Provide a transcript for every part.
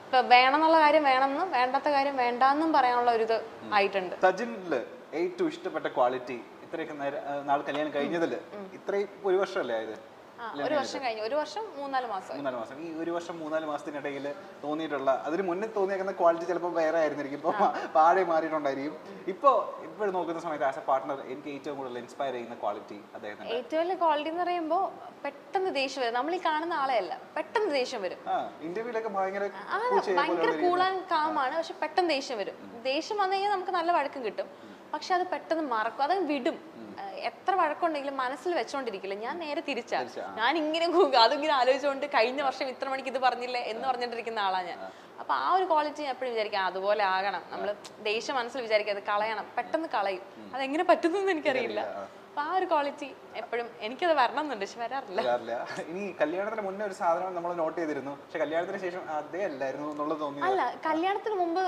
ഇപ്പൊ വേണമെന്നുള്ള കാര്യം വേണമെന്നും വേണ്ടാത്ത കാര്യം വേണ്ടാന്നും പറയാനുള്ള ഒരു ഇത് ആയിട്ടുണ്ട്. സജിനില് ഏറ്റവും ഇഷ്ടപ്പെട്ട ക്വാളിറ്റി ഇത്രയൊക്കെ നാൾ കല്യാണം കഴിഞ്ഞതില് ഇത്രയും ഒരു വർഷമല്ലേ ആയത്? ഒരു വർഷം കഴിഞ്ഞു, 1 വർഷം 3-4 മാസം. ഈ 1 വർഷം 3-4 മാസത്തിനിടയിൽ തോന്നിയിട്ടുള്ള അതിന് മുന്നേ തോന്നിയേക്കുന്ന ക്വാളിറ്റി ചിലപ്പോൾ വേറെ ആയിരുന്നിരിക്കും, ഇപ്പൊ പാടെ മാറിയിട്ടുണ്ടായിരിക്കും. ഇപ്പോഴും നോക്കുന്ന സമയത്ത് ആസ് എ പാർട്ട്ണർ എനിക്ക് ഏറ്റവും കൂടുതൽ ഇൻസ്പയർ ചെയ്യുന്ന ക്വാളിറ്റി അദ്ദേഹത്തിന് ഏറ്റവും വലിയ ക്വാളിറ്റി എന്ന് പറയുമ്പോൾ പെട്ടെന്ന് ദേഷ്യം വരും. നമ്മൾ ഈ കാണുന്ന ആളെയല്ല, പെട്ടെന്ന് ദേഷ്യം വരും. ഇന്റർവ്യൂലൊക്കെ ഭയങ്കര കൂൾ ആൻഡ് കാം ആണ്, പക്ഷെ പെട്ടെന്ന് ദേഷ്യം വരും. ദേഷ്യം വന്നു കഴിഞ്ഞാൽ നമുക്ക് നല്ല വഴക്കം കിട്ടും, പക്ഷെ അത് പെട്ടെന്ന് മറക്കും, അത് വിടും. എത്ര വഴക്കുണ്ടെങ്കിലും മനസ്സിൽ വെച്ചോണ്ടിരിക്കില്ല. ഞാൻ നേരെ തിരിച്ചാ, ഞാൻ ഇങ്ങനെ അതിങ്ങനെ ആലോചിച്ചുകൊണ്ട് കഴിഞ്ഞ വർഷം ഇത്ര മണിക്ക് ഇത് പറഞ്ഞില്ലേ എന്ന് പറഞ്ഞിട്ടിരിക്കുന്ന ആളാ ഞാൻ. അപ്പൊ ആ ഒരു ക്വാളിറ്റി ഞാൻ എപ്പോഴും വിചാരിക്കാം അതുപോലെ ആകണം. നമ്മള് ദേഷ്യം മനസ്സിൽ വിചാരിക്കുക അത് കളയണം, പെട്ടെന്ന് കളയും. അതെങ്ങനെ പറ്റുന്നു എനിക്കറിയില്ല. അപ്പൊ ആ ഒരു ക്വാളിറ്റി എപ്പോഴും എനിക്കത് വരണം എന്നുണ്ട്, പക്ഷെ വരാറില്ല. ഇനി കല്യാണത്തിന് മുന്നേ ഒരു സാധനം നമ്മൾ നോട്ട് ചെയ്തിരുന്നു, പക്ഷെ കല്യാണത്തിന് ശേഷം അതേ അല്ലായിരുന്നു എന്നുള്ളത് തോന്നി. അല്ല, കല്യാണത്തിന് മുമ്പ്,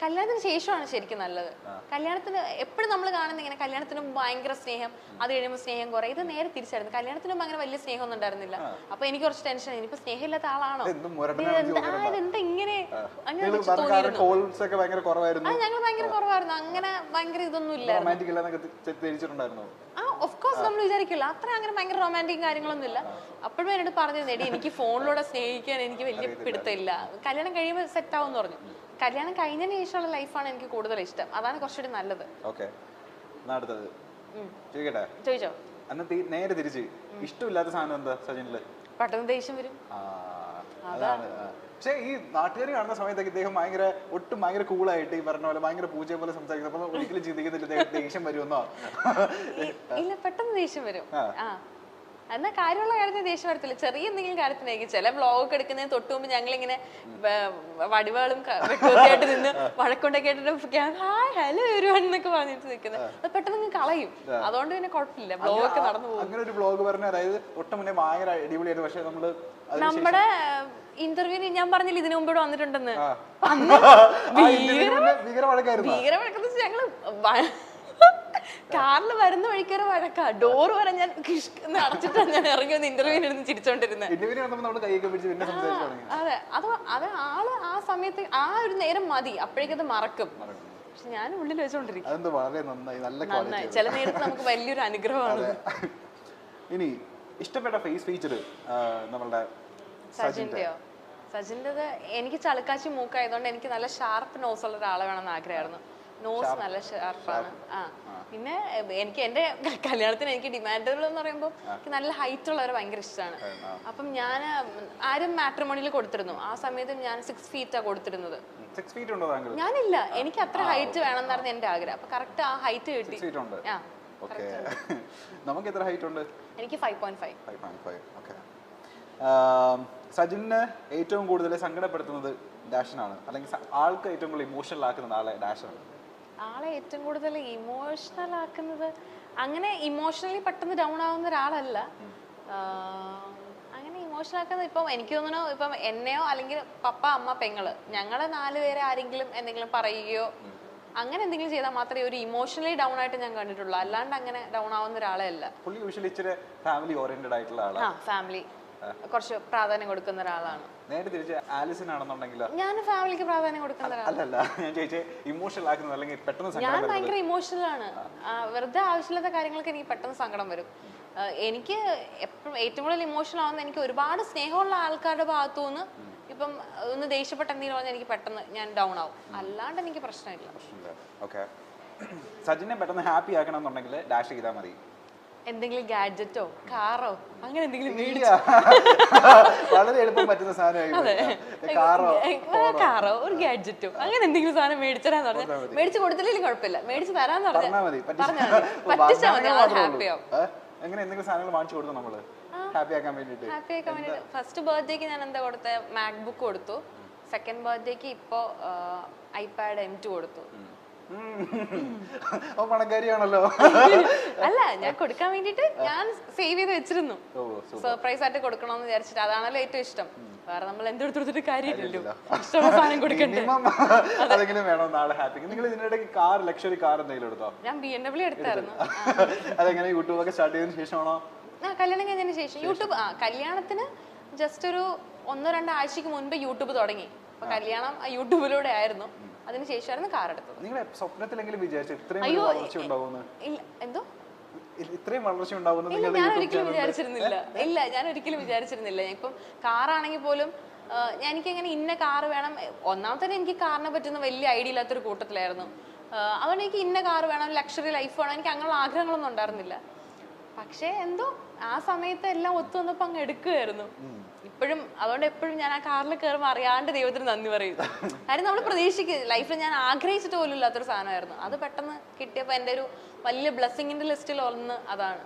കല്യാണത്തിന് ശേഷമാണ് ശരിക്കും നല്ലത്. കല്യാണത്തിന് എപ്പോഴും നമ്മൾ കാണുന്ന ഇങ്ങനെ കല്യാണത്തിന് മുമ്പ് ഭയങ്കര സ്നേഹം, അത് കഴിയുമ്പോൾ സ്നേഹം കുറെ. ഇത് നേരെ തിരിച്ചായിരുന്നു. കല്യാണത്തിന് മുമ്പ് അങ്ങനെ വലിയ സ്നേഹം ഒന്നും ഉണ്ടായിരുന്നില്ല. അപ്പൊ എനിക്ക് കുറച്ച് ടെൻഷൻ, ഇനിയിപ്പോ സ്നേഹമില്ലാത്ത ആളാണോ, ഇതെന്താ ഇങ്ങനെ അങ്ങനെ തോന്നിയിരുന്നു. ഞങ്ങൾ ഭയങ്കര കുറവായിരുന്നു, അങ്ങനെ ഭയങ്കര ഇതൊന്നും ഇല്ലായിരുന്നു. ഓഫ് കോഴ്സ് നമ്മൾ വിചാരിക്കില്ല അത്ര അങ്ങനെ ഭയങ്കര റൊമാൻറ്റിക് കാര്യങ്ങളൊന്നും ഇല്ല. അപ്പോഴും എന്നോട് പറഞ്ഞിരുന്നു, എടി എനിക്ക് ഫോണിലൂടെ സ്നേഹിക്കാൻ എനിക്ക് വലിയ പിടുത്തമില്ല, കല്യാണം കഴിയുമ്പോൾ സെറ്റ് ആവും എന്ന് പറഞ്ഞു. കല്യാണം കഴിഞ്ഞതിന് ശേഷമുള്ള ലൈഫാണ് എനിക്ക് കൂടുതൽ ഇഷ്ടം, അതാണ് കുറച്ചുകൂടി നല്ലത്. ചോദിച്ചോ? നേരെ തിരിച്ച് ഇഷ്ടമില്ലാത്ത സാധനം എന്താ സജിനില്? പെട്ടെന്ന് ദേഷ്യം വരും. അതാണ്. പക്ഷേ ഈ നാട്ടുകാർ കാണുന്ന സമയത്തൊക്കെ ഇദ്ദേഹം ഒട്ടും ഭയങ്കര കൂളായിട്ട് ഈ പറഞ്ഞ പോലെ ഭയങ്കര പൂജയെ പോലെ സംസാരിക്കുന്നപ്പോ ഒരിക്കലും ചിന്തിക്കുന്നില്ല ദേഷ്യം വരുമെന്നോ? ഇല്ല, പെട്ടെന്ന് ദേഷ്യം വരും. എന്നാ കാര്യമുള്ള കാര്യത്തിന് ദേഷ്യം വരത്തില്ല, ചെറിയ എന്തെങ്കിലും കാര്യത്തിനായിരിക്കും. ചില വ്ളോഗൊക്കെ എടുക്കുന്നതിന് തൊട്ട് മുമ്പ് ഞങ്ങളിങ്ങനെ വടിവാളും വെട്ടുമൊക്കെയായിട്ട് നിന്ന് വഴക്കൊണ്ടൊക്കെ ആയിട്ട് ഹായ് ഹലോ എവരിവൺ എന്നൊക്കെ പറഞ്ഞിട്ട് നിൽക്കുന്നത്, അത് പെട്ടെന്ന് കളയും. അതുകൊണ്ട് പിന്നെ കുഴപ്പമില്ല, വ്ളോഗൊക്കെ നടന്നു പോകും. അങ്ങനെ ഒരു വ്ളോഗ് പറഞ്ഞ, അതായത് ഒട്ടും മുന്നേ ഭയങ്കര അടിപൊളിയായിരുന്നു, പക്ഷെ നമ്മുടെ ഇന്റർവ്യൂവിന് ഞാൻ പറഞ്ഞില്ല ഇതിനു മുമ്പ് ഇവിടെ വന്നിട്ടുണ്ടെന്ന്, ഭീകരവഴക്കെന്ന് ഞങ്ങള് കാറിൽ വരുന്ന വഴിക്കൊരു വഴക്കാ, ഡോറ് വരെ ഞാൻ അടച്ചിട്ടാണ് ഞാൻ ഇറങ്ങി വന്ന് ഇന്റർവ്യൂവിന് ഇരുന്ന് ചിരിച്ചോണ്ടിരുന്നത്. അതെ, അത് ആള് ആ സമയത്ത് ആ ഒരു നേരം മതി, അപ്പോഴേക്കത് മറക്കും. പക്ഷെ ഞാൻ ഉള്ളിൽ വെച്ചോണ്ടിരിക്കും. നന്നായി, ചില നേരത്ത് നമുക്ക് വലിയൊരു അനുഗ്രഹമാണ്. ഇനി ഇഷ്ടപ്പെട്ട ഫേസ് ഫീച്ചർ നമ്മളുടെ സജിന്റെയോ? സജിന്റേത് എനിക്ക് ചളുക്കാച്ചി മൂക്കായതുകൊണ്ട് എനിക്ക് നല്ല ഷാർപ്പ് നോസ് ഉള്ള ഒരാളെ വേണമെന്ന് ആഗ്രഹമായിരുന്നു. നോസ് നല്ല ഷാർപ്പാണ്. പിന്നെ എനിക്ക് എന്റെ കല്യാണത്തിന് എനിക്ക് ഡിമാൻഡുകൾ എന്ന് പറയുമ്പോൾ എനിക്ക് നല്ല ഹൈറ്റ് ഉള്ളവരെ ഭയങ്കര ഇഷ്ടമാണ്. അപ്പം ഞാൻ ആരും മാട്രിമോണിയിൽ കൊടുത്തിരുന്നു, ആ സമയത്ത് ഞാൻ 6 ഫീറ്റാ കൊടുത്തിരുന്നത്. ഞാനില്ല, എനിക്ക് അത്ര ഹൈറ്റ് വേണമെന്നായിരുന്നു എന്റെ ആഗ്രഹം. അപ്പൊ കറക്റ്റ് ആ ഹൈറ്റ് കിട്ടി. എനിക്ക് 5.5. സജിനെ ഏറ്റവും കൂടുതൽ സങ്കടപ്പെടുത്തുന്നത് ഡാഷനാണ്, അല്ലെങ്കിൽ ആൾക്ക് ഏറ്റവും കൂടുതൽ ഇമോഷണൽ ആക്കുന്നത് ആളെ ഡാഷനാണ്? ആളെ ഏറ്റവും കൂടുതൽ ഇമോഷണൽ ആക്കുന്നത്, അങ്ങനെ ഇമോഷണലി പെട്ടെന്ന് ഡൗൺ ആവുന്ന ഒരാളല്ല. അങ്ങനെ ഇമോഷണൽ ആക്കുന്നത് ഇപ്പം എനിക്ക് തോന്നുന്നു, ഇപ്പം എന്നെയോ അല്ലെങ്കിൽ പപ്പ അമ്മ പെങ്ങള് ഞങ്ങളെ 4 പേരെ ആരെങ്കിലും എന്തെങ്കിലും പറയുകയോ അങ്ങനെ എന്തെങ്കിലും ചെയ്താൽ മാത്രമേ ഒരു ഇമോഷണലി ഡൗൺ ആയിട്ട് ഞാൻ കണ്ടിട്ടുള്ളൂ. അല്ലാണ്ട് അങ്ങനെ ഡൗൺ ആവുന്ന ഒരാളെ അല്ല. ഫാമിലി ഓറിയന്റഡ് ആയിട്ടുള്ള ആളാണ്. ഫാമിലി കുറച്ച് പ്രാധാന്യം കൊടുക്കുന്ന ഒരാളാണ്. നേരെ തിരിച്ച് ആലിസൺ ആണെന്നുണ്ടെങ്കിലോ? ഞാൻ ഫാമിലിക്ക് പ്രാധാന്യം കൊടുക്കുന്ന ഒരാളല്ല. ഞാൻ ഭയങ്കര ഇമോഷണൽ ആണ്. വെറുതെ ആവശ്യമില്ലാത്ത കാര്യങ്ങൾക്ക് എനിക്ക് പെട്ടെന്ന് സങ്കടം വരും. എനിക്ക് എപ്പോഴും ഏറ്റവും കൂടുതൽ ഇമോഷണൽ ആവുന്ന എനിക്ക് ഒരുപാട് സ്നേഹമുള്ള ആൾക്കാരുടെ ഭാഗത്തുനിന്ന് ഇപ്പം ഒന്ന് ദേഷ്യപ്പെട്ട എന്തെങ്കിലും പറഞ്ഞാൽ എനിക്ക് പെട്ടെന്ന് ഞാൻ ഡൗൺ ആവും. അല്ലാണ്ട് എനിക്ക് പ്രശ്നമില്ല. സജിനെ പെട്ടെന്ന് ഹാപ്പി ആക്കണം എന്നുണ്ടെങ്കിൽ ഡാഷ് ചെയ്താൽ മതി. എന്തെങ്കിലും ഗാഡ്ജറ്റോ കാറോ അങ്ങനെ എന്തെങ്കിലും വളരെ എളുപ്പം പറ്റുന്ന കാറോ ഒരു ഗാഡ്ജറ്റോ അങ്ങനെ എന്തെങ്കിലും സാധനം മേടിച്ചരാന്ന് പറഞ്ഞാൽ മേടിച്ചു കൊടുത്തില്ലെങ്കിലും കുഴപ്പമില്ല, മേടിച്ചു തരാന്ന് പറഞ്ഞാൽ പറ്റിച്ചാൽ മതി, ഹാപ്പിയാവും. എങ്ങനെ എന്തെങ്കിലും സാധനങ്ങൾ വാങ്ങിച്ചു കൊടുത്തു നമ്മള് ഹാപ്പി ആക്കാൻ വേണ്ടിട്ട്? ഫസ്റ്റ് ബർത്ത്ഡേക്ക് ഞാൻ എന്താ കൊടുത്ത, മാക്ബുക്ക് കൊടുത്തു. സെക്കൻഡ് ബർത്ത്ഡേക്ക് ഇപ്പോ iPad M2 കൊടുത്തു. പണക്കാരിയാണല്ലോ. അല്ല, ഞാൻ കൊടുക്കാൻ വേണ്ടിട്ട് ഞാൻ സേവ് ചെയ്ത് വെച്ചിരുന്നു, സർപ്രൈസ് ആയിട്ട് കൊടുക്കണമെന്ന് വിചാരിച്ചിട്ട്. അതാണല്ലോ ഏറ്റവും ഇഷ്ടം. വേറെ നമ്മൾ എന്തെടുത്തിട്ട് കാര്യമില്ലല്ലോ, ഇഷ്ടമുള്ള സാധനം കൊടുക്കണ്ടേ. ഞാൻ BMW എടുത്തായിരുന്നു. അതെങ്ങനെ യൂട്യൂബൊക്കെ സ്റ്റാർട്ട് ചെയ്തതിനു ശേഷമാണോ? കല്യാണം കഴിഞ്ഞതിന് ശേഷം യൂട്യൂബ്. കല്യാണത്തിന് ജസ്റ്റ് ഒരു 1-2 ആഴ്ചക്ക് മുൻപ് യൂട്യൂബ് തുടങ്ങി. അപ്പൊ കല്യാണം യൂട്യൂബിലൂടെ ആയിരുന്നു, അതിനുശേഷമായിരുന്നു കാർ എടുത്തത്. നിങ്ങൾ സ്വപ്നത്തിലെങ്കിലും വിചാരിച്ചു ഇത്രയും വളർച്ച ഉണ്ടാവുമെന്ന്? ഇല്ല, എന്തോ ഇത്രയും വളർച്ച ഉണ്ടാവുമെന്ന് ഇല്ല, ഞാൻ ഒരിക്കലും വിചാരിച്ചിരുന്നില്ല. ഇല്ല, ഞാൻ ഒരിക്കലും വിചാരിച്ചിരുന്നില്ല. ഇപ്പം കാറാണെങ്കിൽ പോലും എനിക്കങ്ങനെ ഇന്ന കാറ് വേണം. ഒന്നാമത്തെ എനിക്ക് കാറിനെ പറ്റുന്ന വലിയ ഐഡിയ ഇല്ലാത്തൊരു കൂട്ടത്തിലായിരുന്നു. അതുകൊണ്ട് എനിക്ക് ഇന്ന കാറ് വേണം, ലക്ഷറി ലൈഫ് വേണം, എനിക്ക് അങ്ങനെയുള്ള ആഗ്രഹങ്ങളൊന്നും ഉണ്ടായിരുന്നില്ല. പക്ഷേ എന്തോ ആ സമയത്ത് എല്ലാം ഒത്തു വന്നപ്പോൾ അങ്ങ് എടുക്കുകയായിരുന്നു. ഇപ്പോഴും അതുകൊണ്ട് എപ്പോഴും ഞാൻ ആ കാറിൽ കയറുമ്പോൾ അറിയാണ്ട് ദൈവത്തിന് നന്ദി പറയും. കാര്യം നമ്മൾ പ്രതീക്ഷിക്കുക ലൈഫിൽ ഞാൻ ആഗ്രഹിച്ചിട്ട് പോലും ഇല്ലാത്തൊരു സാധനമായിരുന്നു. അത് പെട്ടെന്ന് കിട്ടിയപ്പോൾ എൻ്റെ ഒരു വലിയ ബ്ലെസ്സിങ്ങിന്റെ ലിസ്റ്റിൽ ഒന്ന് അതാണ്.